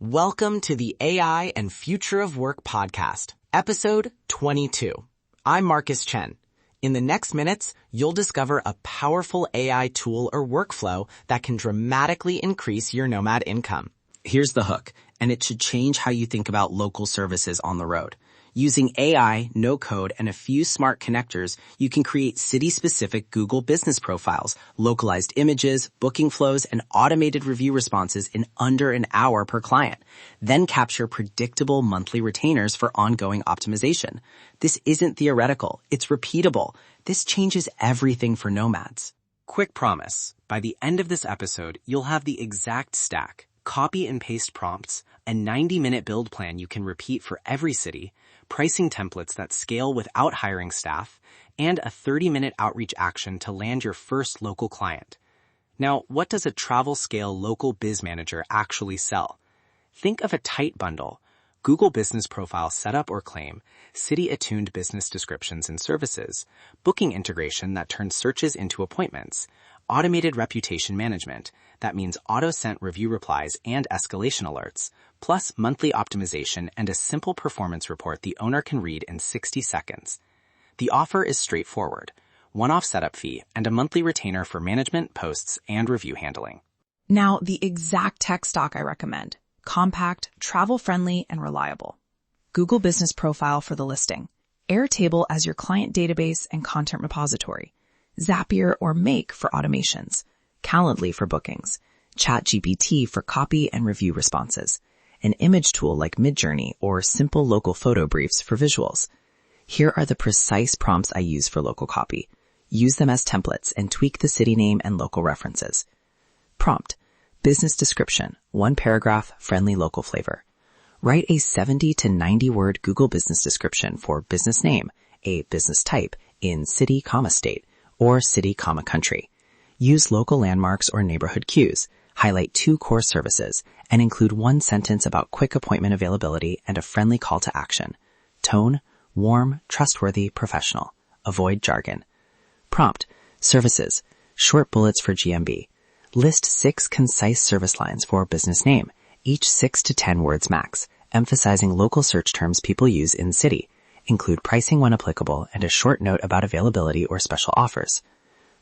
Welcome to the AI and Future of Work podcast, episode 22. I'm Marcus Chen. In the next minutes, you'll discover a powerful AI tool or workflow that can dramatically increase your nomad income. Here's the hook, and it should change how you think about local services on the road. Using AI, no code, and a few smart connectors, you can create city-specific Google business profiles, localized images, booking flows, and automated review responses in under an hour per client. Then capture predictable monthly retainers for ongoing optimization. This isn't theoretical, it's repeatable. This changes everything for nomads. Quick promise, by the end of this episode, you'll have the exact stack, copy and paste prompts, a 90-minute build plan you can repeat for every city, pricing templates that scale without hiring staff, and a 30-minute outreach action to land your first local client. Now, what does a travel-scale Local Biz Manager actually sell? Think of a tight bundle: Google Business Profile setup or claim, city-attuned business descriptions and services, booking integration that turns searches into appointments, automated reputation management, that means auto-sent review replies and escalation alerts, plus monthly optimization and a simple performance report the owner can read in 60 seconds. The offer is straightforward: one-off setup fee and a monthly retainer for management, posts, and review handling. Now, the exact tech stack I recommend: compact, travel-friendly, and reliable. Google Business Profile for the listing, Airtable as your client database and content repository, Zapier or Make for automations, Calendly for bookings, ChatGPT for copy and review responses, an image tool like Midjourney or simple local photo briefs for visuals. Here are the precise prompts I use for local copy. Use them as templates and tweak the city name and local references. Prompt: business description, one paragraph, friendly local flavor. Write a 70 to 90 word Google business description for business name, a business type in city, state, or city, country. Use local landmarks or neighborhood cues. Highlight 2 core services and include one sentence about quick appointment availability and a friendly call to action. Tone: warm, trustworthy, professional. Avoid jargon. Prompt: services, short bullets for GMB. List 6 concise service lines for business name, each 6 to 10 words max, emphasizing local search terms people use in city. Include pricing when applicable and a short note about availability or special offers.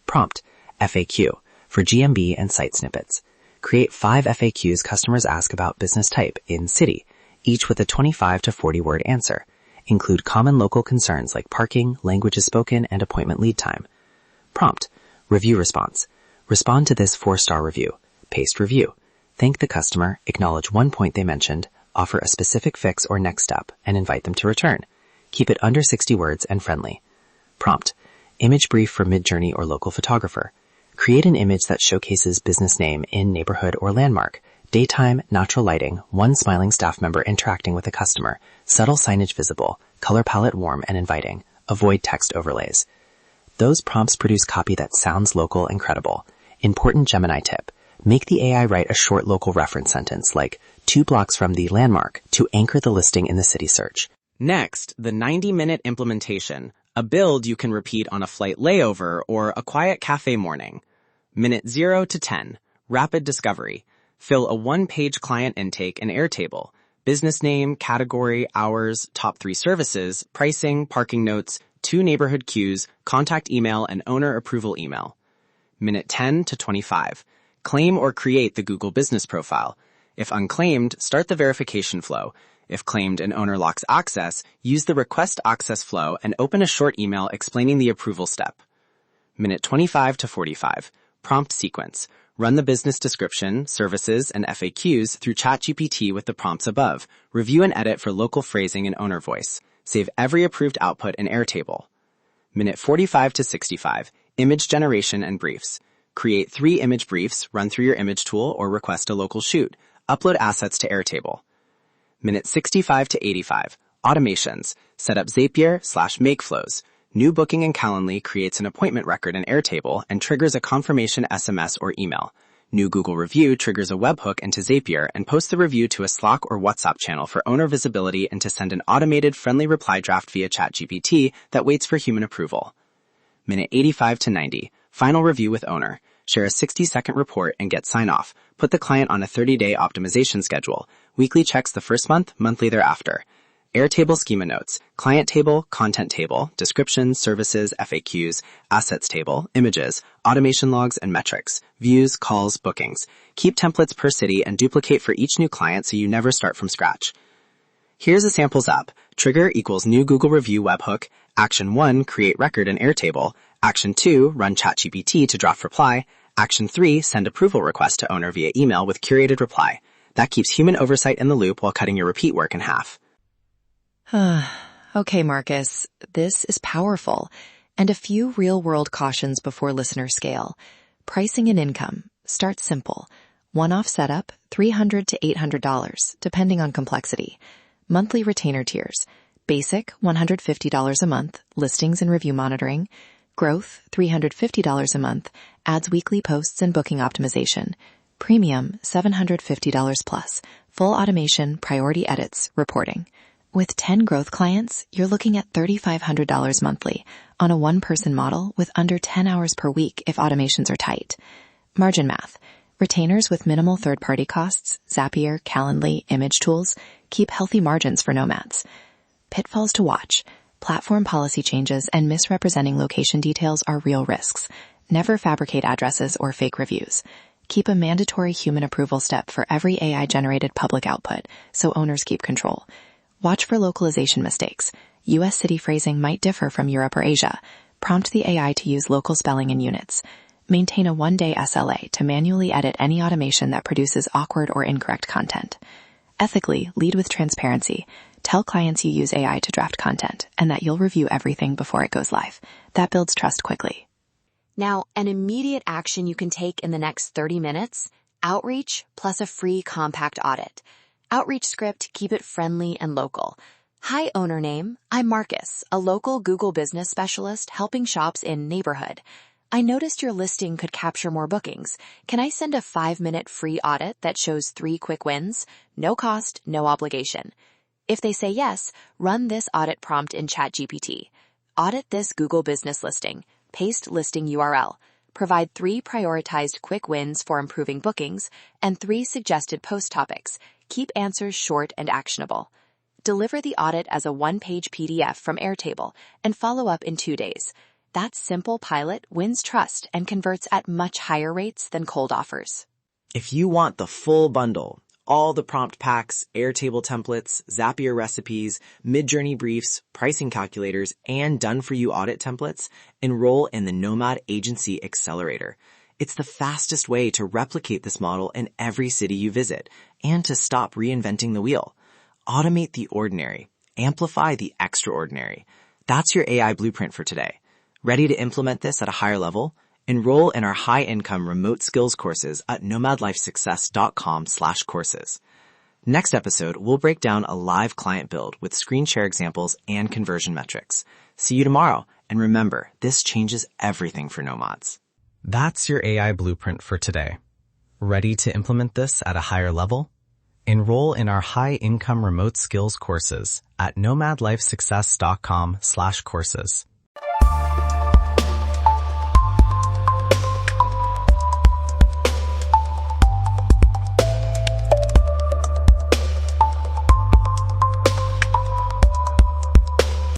Prompt: FAQ, for GMB and site snippets. Create 5 FAQs customers ask about business type in city, each with a 25 to 40 word answer. Include common local concerns like parking, languages spoken, and appointment lead time. Prompt: review response. Respond to this 4-star review. Paste review. Thank the customer, acknowledge one point they mentioned, offer a specific fix or next step, and invite them to return. Keep it under 60 words and friendly. Prompt: image brief for Midjourney or local photographer. Create an image that showcases business name in neighborhood or landmark, daytime, natural lighting, one smiling staff member interacting with a customer, subtle signage visible, color palette warm and inviting. Avoid text overlays. Those prompts produce copy that sounds local and credible. Important Gemini tip: make the AI write a short local reference sentence like 2 blocks from the landmark to anchor the listing in the city search. Next, the 90-minute implementation, a build you can repeat on a flight layover or a quiet cafe morning. Minute 0 to 10, rapid discovery. Fill a 1-page client intake and Airtable. Business name, category, hours, top 3 services, pricing, parking notes, 2 neighborhood cues, contact email, and owner approval email. Minute 10 to 25, claim or create the Google Business Profile. If unclaimed, start the verification flow. If claimed and owner locks access, use the request access flow and open a short email explaining the approval step. Minute 25 to 45, prompt sequence. Run the business description, services, and FAQs through ChatGPT with the prompts above. Review and edit for local phrasing and owner voice. Save every approved output in Airtable. Minute 45 to 65, image generation and briefs. Create 3 image briefs, run through your image tool, or request a local shoot. Upload assets to Airtable. Minute 65 to 85, automations. Set up Zapier/Make flows. New booking in Calendly creates an appointment record in Airtable and triggers a confirmation SMS or email. New Google review triggers a webhook into Zapier and posts the review to a Slack or WhatsApp channel for owner visibility and to send an automated friendly reply draft via ChatGPT that waits for human approval. Minute 85 to 90, final review with owner. Share a 60-second report and get sign-off. Put the client on a 30-day optimization schedule. Weekly checks the first month, monthly thereafter. Airtable schema notes, client table, content table, descriptions, services, FAQs, assets table, images, automation logs, and metrics, views, calls, bookings. Keep templates per city and duplicate for each new client so you never start from scratch. Here's a samples app. Trigger equals new Google review webhook. Action 1, create record in Airtable. Action 2, run ChatGPT to draft reply. Action 3, send approval request to owner via email with curated reply. That keeps human oversight in the loop while cutting your repeat work in half. Okay, Marcus, this is powerful. And a few real-world cautions before listener scale. Pricing and income. Start simple. One-off setup, $300 to $800, depending on complexity. Monthly retainer tiers. Basic, $150 a month, listings and review monitoring. Growth, $350 a month, adds weekly posts and booking optimization. Premium, $750 plus, full automation, priority edits, reporting. With 10 growth clients, you're looking at $3,500 monthly on a one-person model with under 10 hours per week if automations are tight. Margin math. Retainers with minimal third-party costs, Zapier, Calendly, image tools, keep healthy margins for nomads. Pitfalls to watch. Platform policy changes and misrepresenting location details are real risks. Never fabricate addresses or fake reviews. Keep a mandatory human approval step for every AI-generated public output, so owners keep control. Watch for localization mistakes. U.S. city phrasing might differ from Europe or Asia. Prompt the AI to use local spelling and units. Maintain a one-day SLA to manually edit any automation that produces awkward or incorrect content. Ethically, lead with transparency. Tell clients you use AI to draft content and that you'll review everything before it goes live. That builds trust quickly. Now, an immediate action you can take in the next 30 minutes, outreach plus a free compact audit. Outreach script, keep it friendly and local. Hi, owner name. I'm Marcus, a local Google business specialist helping shops in neighborhood. I noticed your listing could capture more bookings. Can I send a 5-minute free audit that shows 3 quick wins? No cost, no obligation. If they say yes, run this audit prompt in ChatGPT. Audit this Google business listing. Paste listing URL. Provide 3 prioritized quick wins for improving bookings and 3 suggested post topics. Keep answers short and actionable. Deliver the audit as a 1-page PDF from Airtable and follow up in 2 days. That simple pilot wins trust and converts at much higher rates than cold offers. If you want the full bundle, all the prompt packs, Airtable templates, Zapier recipes, mid-journey briefs, pricing calculators, and done-for-you audit templates, enroll in the Nomad Agency Accelerator. It's the fastest way to replicate this model in every city you visit and to stop reinventing the wheel. Automate the ordinary. Amplify the extraordinary. That's your AI blueprint for today. Ready to implement this at a higher level? Enroll in our high-income remote skills courses at nomadlifesuccess.com/courses. Next episode, we'll break down a live client build with screen share examples and conversion metrics. See you tomorrow, and remember, this changes everything for nomads. That's your AI blueprint for today. Ready to implement this at a higher level? Enroll in our high-income remote skills courses at nomadlifesuccess.com/courses.